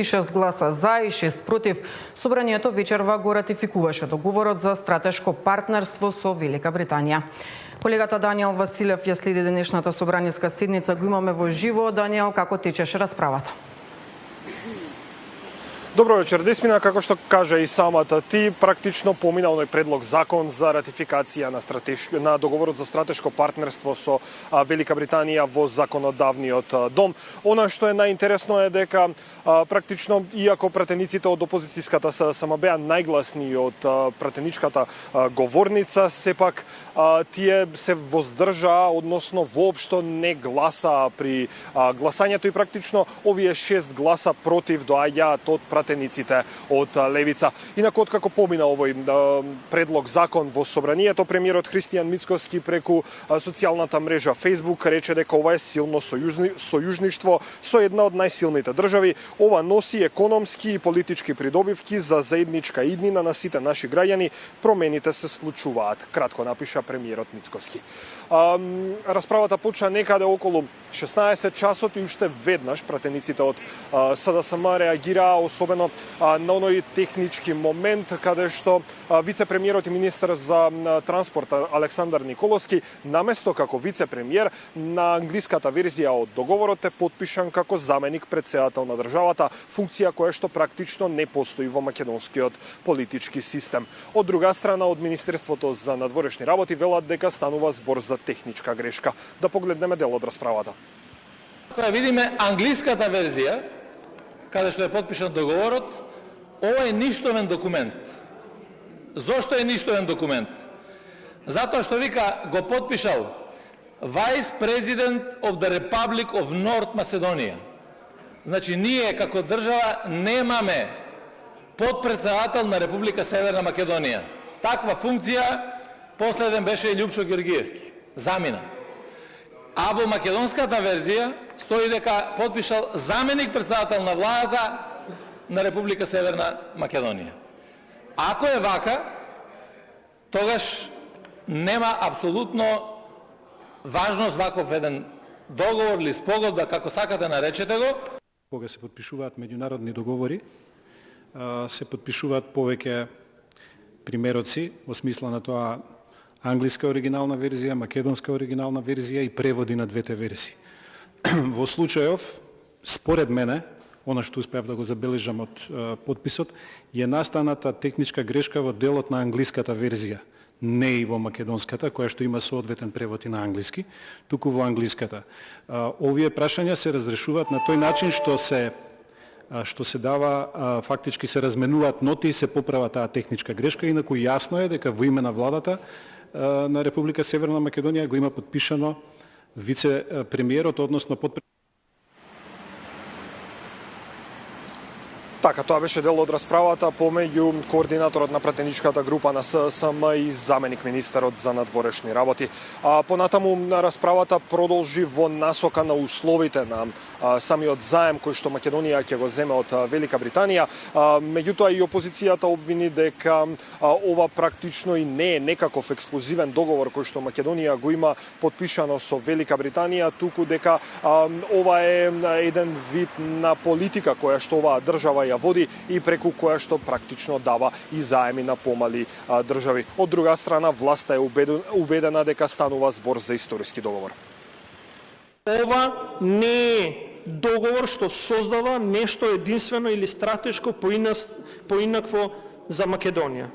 6 гласа за и 6 против, собранието вечерва го ратификуваше договорот за стратешко партнерство со Велика Британија. Колегата Даниел Василев ја следи денешната собраниска седница. Го имаме во живо. Даниел, како течеше расправата? Добро вечер, Десмина. Како што кажа и самата ти, практично помина оној предлог закон за ратификација на договорот за стратешко партнерство со Велика Британија во законодавниот дом. Она што е најинтересно е дека практично, иако пратениците од опозицијската СДСМ беа најгласни од пратеничката говорница, сепак тие се воздржаа, односно воопшто не гласаа при гласањето и практично овие 6 гласа против доаѓаат од пратениците од левица. Инаку, откако помина овој предлог закон во собранието, премиерот Христијан Мицкоски преку социјалната мрежа Facebook рече дека ова е силно сојужништво со една од најсилните држави. Ова носи економски и политички придобивки за заедничка иднина на сите наши граѓани. Промените се случуваат, кратко напиша премиерот Мицкоски. Расправата почна некаде околу 16 часот и уште веднаш пратениците од СДСМ реагираа особено на оној технички момент каде што вице-премиерот и министер за транспорт Александар Николовски наместо како вице-премиер на англиската верзија од договорот е потпишан како заменик претседател на државата, функција која што практично не постои во македонскиот политички систем. Од друга страна, од Министерството за надворешни работи велат дека станува збор за техничка грешка. Да погледнеме дел од расправата. Кога видиме англиската верзија, каде што е потпишан договорот, ова е ништовен документ. Зошто е ништовен документ? Затоа што вика го потпишал Vice President of the Republic of North Macedonia. Значи, ние како држава немаме подпредседател на Република Северна Македонија. Таква функција последен беше Љупчо Ѓоргиевски. Замина. А во македонската верзија стои дека потпишал заменик председател на владата на Република Северна Македонија. Ако е вака, тогаш нема апсолутно важност ваков еден договор или спогодба, како сакате наречете го. Кога се потпишуваат меѓународни договори, се потпишуваат повеќе примероци во смисла на тоа англиска оригинална верзија, македонска оригинална верзија и преводи на двете верзии. Во случајов, според мене, она што успеав да го забележам од подписот, е настаната техничка грешка во делот на англиската верзија, не и во македонската, која што има соодветен превод и на англиски, туку во англиската. Овие прашања се разрешуваат на тој начин што се дава, фактички се разменуваат ноти и се поправа таа техничка грешка, инаку јасно е дека во име на владата на Република Северна Македонија го има подпишано вице-премиерот, односно Така, тоа беше дел од расправата помеѓу координаторот на пратеничката група на СДСМ и заменик министерот за надворешни работи. Понатаму расправата продолжи во насока на условите на самиот заем кој што Македонија ќе го земе од Велика Британија. Меѓутоа и опозицијата обвини дека ова практично и не е некаков ексклузивен договор кој што Македонија го има потпишано со Велика Британија, туку дека ова е еден вид на политика која што оваа држава ја води и преку која што практично дава и заеми на помали држави. Од друга страна, власта е убедена дека станува збор за историски договор. Ова не е договор што создава нешто единствено или стратешко поинакво за Македонија.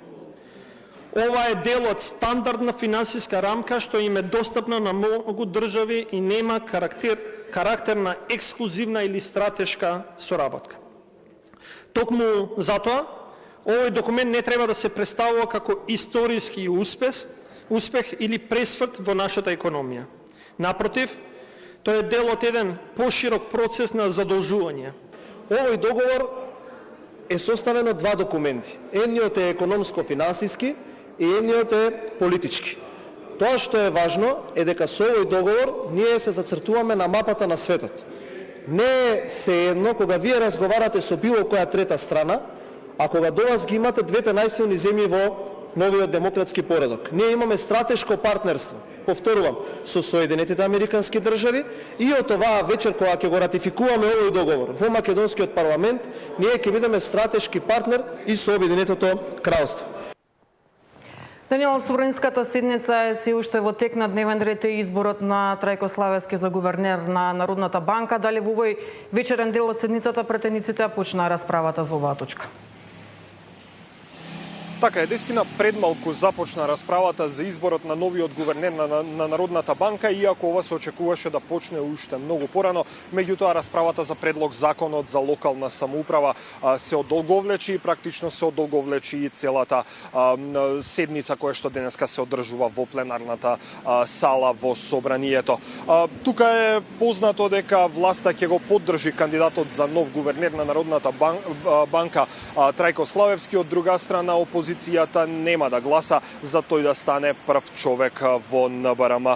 Ова е дел од стандардна финансиска рамка што им е достапна на многу држави и нема карактер на ексклузивна или стратешка соработка. Токму затоа, овој документ не треба да се представува како историски успех или пресврт во нашата економија. Напротив, тој е дел од еден поширок процес на задолжување. Овој договор е составен од два документи. Едниот е економско-финансиски и едниот е политички. Тоа што е важно е дека со овој договор ние се зацртуваме на мапата на светот. Не е сеедно кога вие разговарате со било која трета страна, а кога до вас ги имате двете најсилни земји во новиот демократски поредок. Ние имаме стратешко партнерство. повторувам, со Соединетите Американски држави и од оваа вечер кога ќе го ратификуваме овој договор во македонскиот парламент, ние ќе бидеме стратешки партнер и со Обединетото кралство. Даниел, собраниската седница е се уште во тек. На дневен ред е изборот на Трајко Славевски за гувернер на Народната банка. Дали во овој вечерен дел од седницата претениците почна расправата за оваа точка? Така е, деспина пред малку започна расправата за изборот на новиот гувернер на Народната банка, иако ова се очекуваше да почне уште многу порано. Меѓутоа, расправата за предлог законот за локална самоуправа се одолговлечи и практично се одолговлечи и целата седница која што денеска се одржува во пленарната сала во собранието. Тука е познато дека власта ќе го поддржи кандидатот за нов гувернер на Народната банка Трајко Славевски, од друга страна опозицијата нема да гласа за тој да стане прв човек во НБРМ.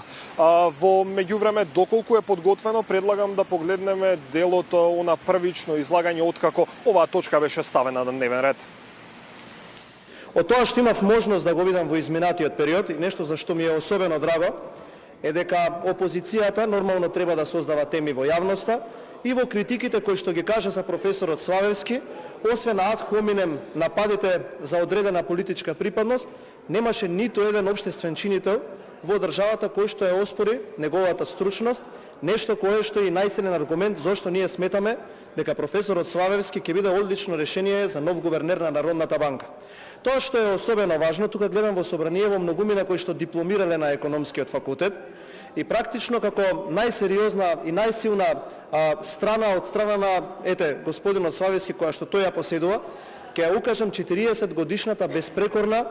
Во меѓувреме, доколку е подготвено, предлагам да погледнеме делот на првично излагање откако оваа точка беше ставена на дневен ред. Од тоа што имав можност да го видам во изминатиот период и нешто за што ми е особено драго е дека опозицијата нормално треба да создава теми во јавноста и во критиките кои што ги кажа за професорот Славевски, освен ад хоминем нападите за одредена политичка припадност, немаше ниту еден општествен чинител во државата кој што ја оспори неговата стручност, нешто кое што е и најсилен аргумент зошто ние сметаме дека професорот Славевски ќе биде одлично решение за нов гувернер на Народната банка. Тоа што е особено важно, тука гледам во собраниево многумина кои што дипломирале на економскиот факултет и практично како најсериозна и најсилна страна од страна на господинот Славевски која што тој ја поседува, ќе ја укажам 40 годишната безпрекорна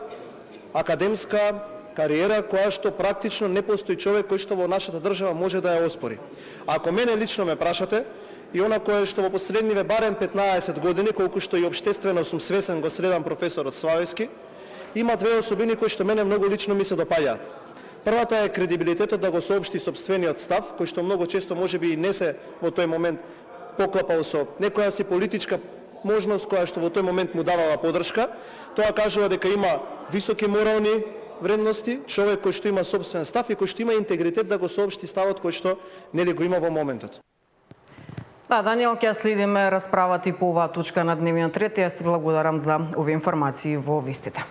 академска кариера која што практично не постои човек кој што во нашата држава може да ја оспори. Ако мене лично ме прашате, и она кое што во последниве барем 15 години, колку што и општествено сум свесен го следам професорот Славевски, има две особини кои што мене многу лично ми се допаѓаат. Првата е кредибилитетот да го соопшти сопствениот став, кој што многу често можеби и не се во тој момент поклапал со некоја си политичка можност која што во тој момент му давала подршка. Тоа кажува дека има високи морални вредности, човек кој што има сопствен став и кој што има интегритет да го соопшти ставот кој што нели го има во моментот. Да, Даниел, ќе следиме расправата и по оваа точка на дневниот ред. Јас ти благодарам за овие информации во вестите.